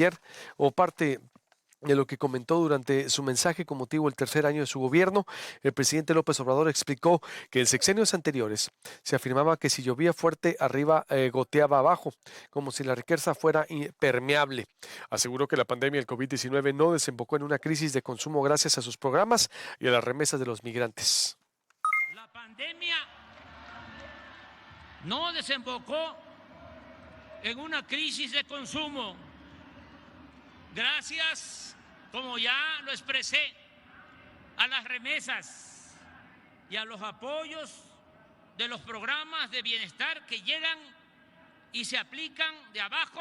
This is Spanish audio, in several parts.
ayer o parte de lo que comentó durante su mensaje con motivo del tercer año de su gobierno. El presidente López Obrador explicó que en sexenios anteriores se afirmaba que si llovía fuerte arriba, goteaba abajo, como si la riqueza fuera impermeable. Aseguró que la pandemia del COVID-19 no desembocó en una crisis de consumo gracias a sus programas y a las remesas de los migrantes. La pandemia no desembocó en una crisis de consumo. Gracias, como ya lo expresé, a las remesas y a los apoyos de los programas de bienestar que llegan y se aplican de abajo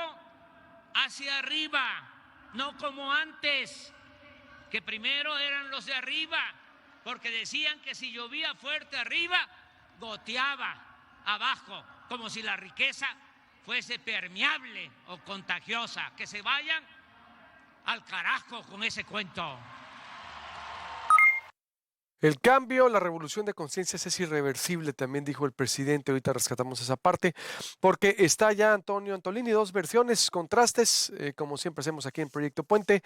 hacia arriba, no como antes, que primero eran los de arriba, porque decían que si llovía fuerte arriba, goteaba abajo, como si la riqueza fuese permeable o contagiosa. Que se vayan al carajo con ese cuento. El cambio, la revolución de conciencias es irreversible, también dijo el presidente. Ahorita rescatamos esa parte, porque está ya Antonio Antolini, dos versiones, contrastes, como siempre hacemos aquí en Proyecto Puente.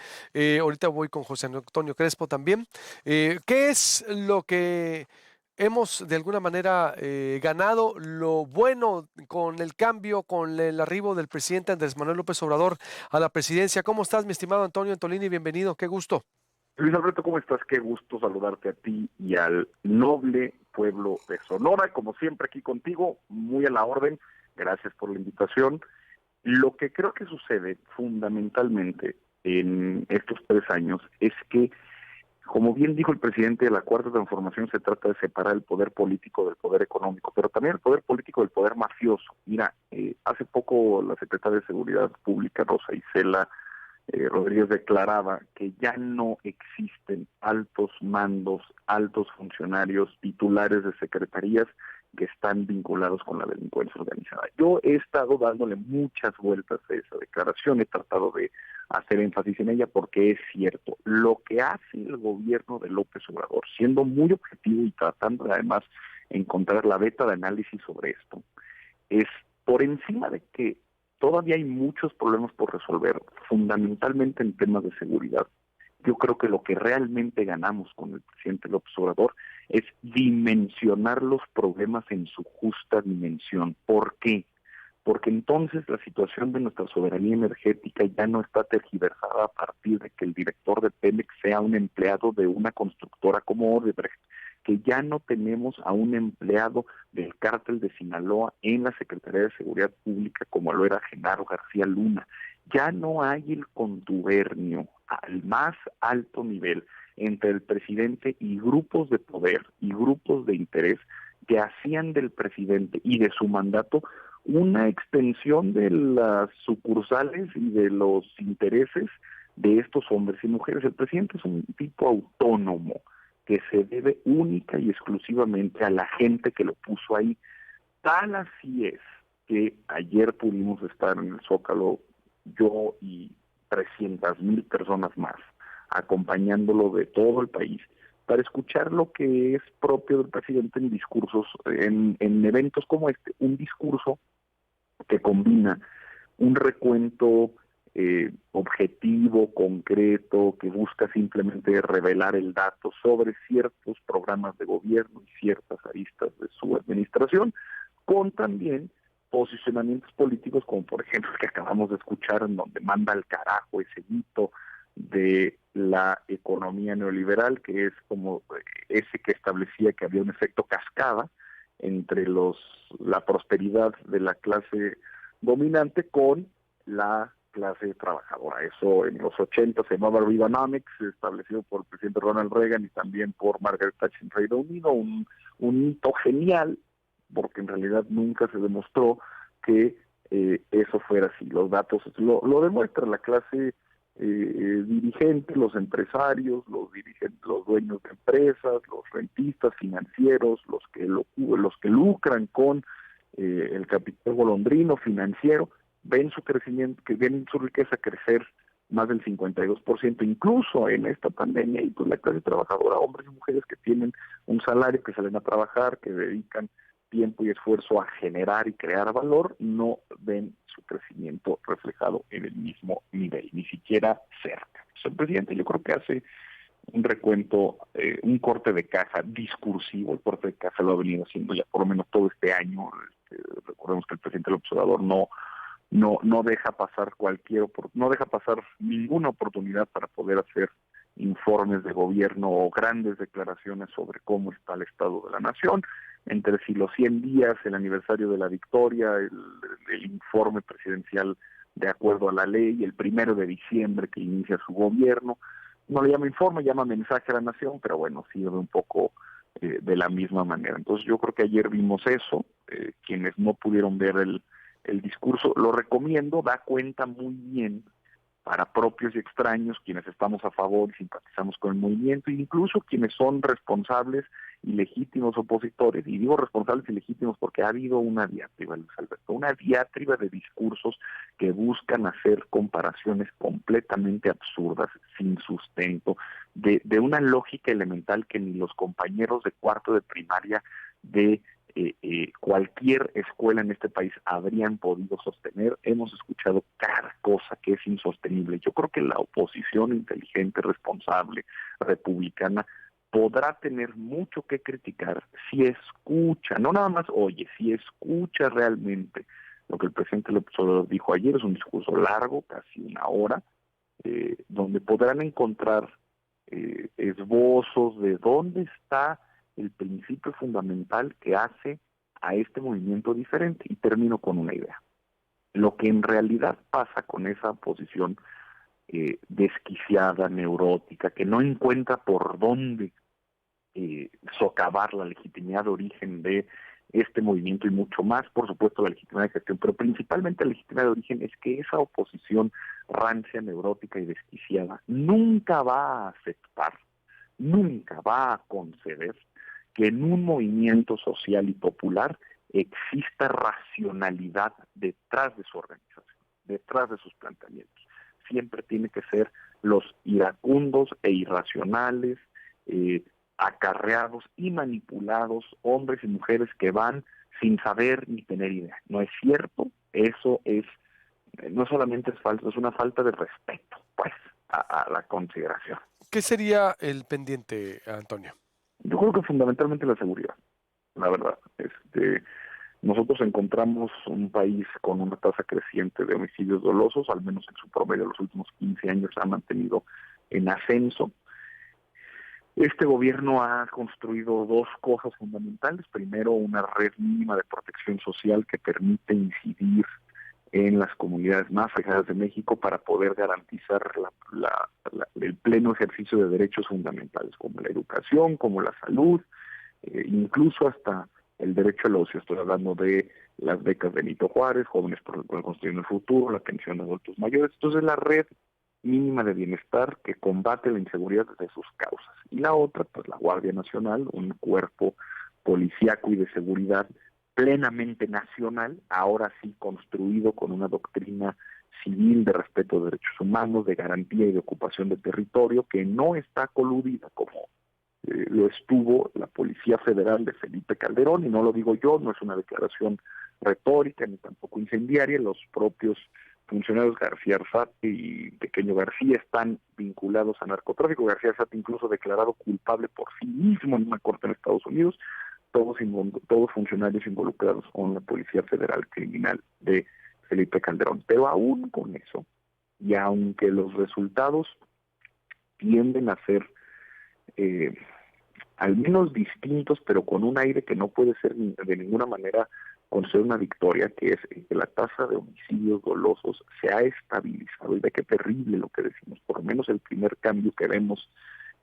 Ahorita voy con José Antonio Crespo también. ¿Qué es lo que hemos de alguna manera ganado? Lo bueno con el cambio, con el arribo del presidente Andrés Manuel López Obrador a la presidencia. ¿Cómo estás, mi estimado Antonio Antolini? Bienvenido, qué gusto. Luis Alberto, ¿cómo estás? Qué gusto saludarte a ti y al noble pueblo de Sonora. Como siempre aquí contigo, muy a la orden. Gracias por la invitación. Lo que creo que sucede fundamentalmente en estos 3 años es que, como bien dijo el presidente, de la Cuarta Transformación se trata de separar el poder político del poder económico, pero también el poder político del poder mafioso. Mira, hace poco la secretaria de Seguridad Pública, Rosa Isela Rodríguez, declaraba que ya no existen altos mandos, altos funcionarios, titulares de secretarías que están vinculados con la delincuencia organizada. Yo he estado dándole muchas vueltas a esa declaración, he tratado de hacer énfasis en ella porque es cierto. Lo que hace el gobierno de López Obrador, siendo muy objetivo y tratando de además encontrar la beta de análisis sobre esto, es por encima de que todavía hay muchos problemas por resolver, fundamentalmente en temas de seguridad. Yo creo que lo que realmente ganamos con el presidente López Obrador es dimensionar los problemas en su justa dimensión. ¿Por qué? Porque entonces la situación de nuestra soberanía energética ya no está tergiversada a partir de que el director de Pemex sea un empleado de una constructora como Odebrecht, que ya no tenemos a un empleado del cártel de Sinaloa en la Secretaría de Seguridad Pública como lo era Genaro García Luna. Ya no hay el contubernio al más alto nivel entre el presidente y grupos de poder y grupos de interés que hacían del presidente y de su mandato una extensión de las sucursales y de los intereses de estos hombres y mujeres. El presidente es un tipo autónomo que se debe única y exclusivamente a la gente que lo puso ahí. Tal así es que ayer pudimos estar en el Zócalo, yo y 300,000 personas más, acompañándolo de todo el país, para escuchar lo que es propio del presidente en discursos, en eventos como este, un discurso que combina un recuento objetivo, concreto, que busca simplemente revelar el dato sobre ciertos programas de gobierno y ciertas aristas de su administración, con también posicionamientos políticos, como por ejemplo el que acabamos de escuchar, en donde manda al carajo ese mito de la economía neoliberal, que es como ese que establecía que había un efecto cascada entre la prosperidad de la clase dominante con la clase trabajadora. Eso en los 80 se llamaba Reaganomics, establecido por el presidente Ronald Reagan y también por Margaret Thatcher en Reino Unido, un hito genial, porque en realidad nunca se demostró que eso fuera así. Los datos lo demuestran. La clase dirigente, los empresarios, los dueños de empresas, los rentistas financieros, los que lucran con el capital golondrino financiero, ven su crecimiento, que ven su riqueza crecer más del 52%, incluso en esta pandemia, y pues la clase trabajadora, hombres y mujeres que tienen un salario, que salen a trabajar, que dedican tiempo y esfuerzo a generar y crear valor, no ven su crecimiento reflejado en el mismo nivel, ni siquiera cerca. El presidente yo creo que hace un recuento, un corte de caja discursivo. El corte de caja lo ha venido haciendo ya por lo menos todo este año. Recordemos que el presidente López Obrador no deja pasar no deja pasar ninguna oportunidad para poder hacer informes de gobierno o grandes declaraciones sobre cómo está el estado de la nación. Entre si los 100 días, el aniversario de la victoria, el informe presidencial de acuerdo a la ley, el 1 de diciembre que inicia su gobierno. No le llama informe, llama mensaje a la nación, pero bueno, sirve un poco de la misma manera. Entonces yo creo que ayer vimos eso. Quienes no pudieron ver el discurso, lo recomiendo, da cuenta muy bien para propios y extraños, quienes estamos a favor y simpatizamos con el movimiento, e incluso quienes son responsables y legítimos opositores. Y digo responsables y legítimos porque ha habido una diatriba, Luis Alberto, una diatriba de discursos que buscan hacer comparaciones completamente absurdas, sin sustento, de una lógica elemental que ni los compañeros de cuarto de primaria de cualquier escuela en este país habrían podido sostener. Hemos escuchado cada cosa que es insostenible. Yo creo que la oposición inteligente, responsable, republicana, podrá tener mucho que criticar si escucha, no nada más oye, si escucha realmente lo que el presidente López Obrador dijo ayer. Es un discurso largo, casi una hora, donde podrán encontrar esbozos de dónde está el principio fundamental que hace a este movimiento diferente. Y termino con una idea. Lo que en realidad pasa con esa posición desquiciada, neurótica, que no encuentra por dónde socavar la legitimidad de origen de este movimiento y mucho más, por supuesto, la legitimidad de gestión, pero principalmente la legitimidad de origen es que esa oposición rancia, neurótica y desquiciada nunca va a aceptar, nunca va a conceder que en un movimiento social y popular exista racionalidad detrás de su organización, detrás de sus planteamientos. Siempre tiene que ser los iracundos e irracionales, acarreados y manipulados hombres y mujeres que van sin saber ni tener idea. No es cierto, eso es, no solamente es falso, es una falta de respeto, pues, a la consideración. ¿Qué sería el pendiente, Antonio? Yo creo que fundamentalmente la seguridad, la verdad. Nosotros encontramos un país con una tasa creciente de homicidios dolosos, al menos en su promedio los últimos 15 años se ha mantenido en ascenso. Este gobierno ha construido dos cosas fundamentales. Primero, una red mínima de protección social que permite incidir en las comunidades más alejadas de México para poder garantizar el pleno ejercicio de derechos fundamentales, como la educación, como la salud, incluso hasta el derecho al ocio. Estoy hablando de las becas de Benito Juárez, Jóvenes por Construir el Futuro, la pensión de adultos mayores. Entonces, la red mínima de bienestar que combate la inseguridad desde sus causas. Y la otra, pues la Guardia Nacional, un cuerpo policíaco y de seguridad plenamente nacional, ahora sí construido con una doctrina civil de respeto de derechos humanos, de garantía y de ocupación de territorio, que no está coludida como lo estuvo la Policía Federal de Felipe Calderón, y no lo digo yo, no es una declaración retórica ni tampoco incendiaria. Los propios funcionarios García Arzate y Pequeño García están vinculados a narcotráfico. García Arzate incluso declarado culpable por sí mismo en una corte en Estados Unidos. Todos funcionarios involucrados con la Policía Federal Criminal de Felipe Calderón. Pero aún con eso, y aunque los resultados tienden a ser al menos distintos, pero con un aire que no puede ser de ninguna manera conceder una victoria, que es que la tasa de homicidios dolosos se ha estabilizado. Y ve qué terrible lo que decimos. Por lo menos el primer cambio que vemos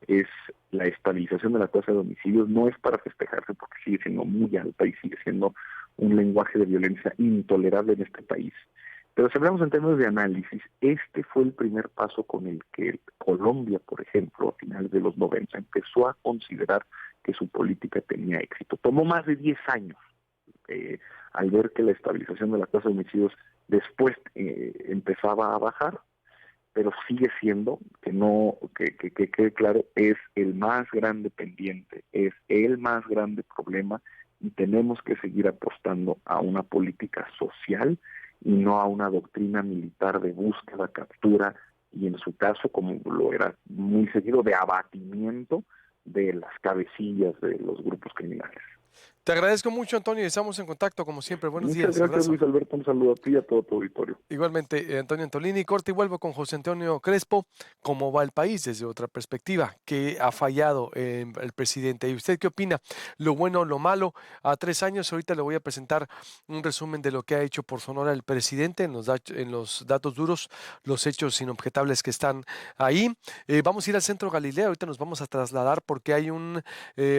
es la estabilización de la tasa de homicidios. No es para festejarse porque sigue siendo muy alta y sigue siendo un lenguaje de violencia intolerable en este país. Pero si hablamos en términos de análisis, este fue el primer paso con el que Colombia, por ejemplo, a finales de los 90, empezó a considerar que su política tenía éxito. Tomó más de 10 años al ver que la estabilización de la tasa de homicidios después empezaba a bajar, pero sigue siendo, que quede claro, es el más grande pendiente, es el más grande problema y tenemos que seguir apostando a una política social y no a una doctrina militar de búsqueda, captura y en su caso, como lo era muy seguido, de abatimiento de las cabecillas de los grupos criminales. Te agradezco mucho, Antonio, y estamos en contacto como siempre. Buenos Muchas días. gracias, Abrazo. Luis Alberto. Un saludo a ti y a todo tu auditorio. Igualmente, Antonio Antolini. Corte y vuelvo con José Antonio Crespo. ¿Cómo va el país desde otra perspectiva? ¿Qué ha fallado el presidente? ¿Y usted qué opina? ¿Lo bueno o lo malo? A 3 años, ahorita le voy a presentar un resumen de lo que ha hecho por Sonora el presidente en los datos duros, los hechos inobjetables que están ahí. Vamos a ir al Centro Galilea. Ahorita nos vamos a trasladar porque hay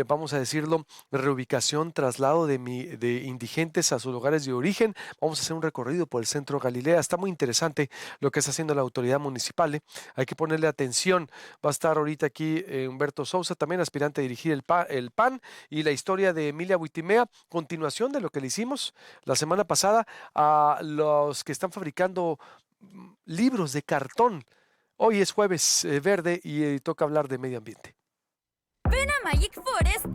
vamos a decirlo, reubicación, traslado de indigentes a sus lugares de origen. Vamos a hacer un recorrido por el Centro Galilea. Está muy interesante lo que está haciendo la autoridad municipal. Hay que ponerle atención. Va a estar ahorita aquí Humberto Sousa, también aspirante a dirigir el PAN, y la historia de Emilia Huitimea, continuación de lo que le hicimos la semana pasada a los que están fabricando libros de cartón. Hoy es jueves verde y toca hablar de medio ambiente. Ven a Magic Forest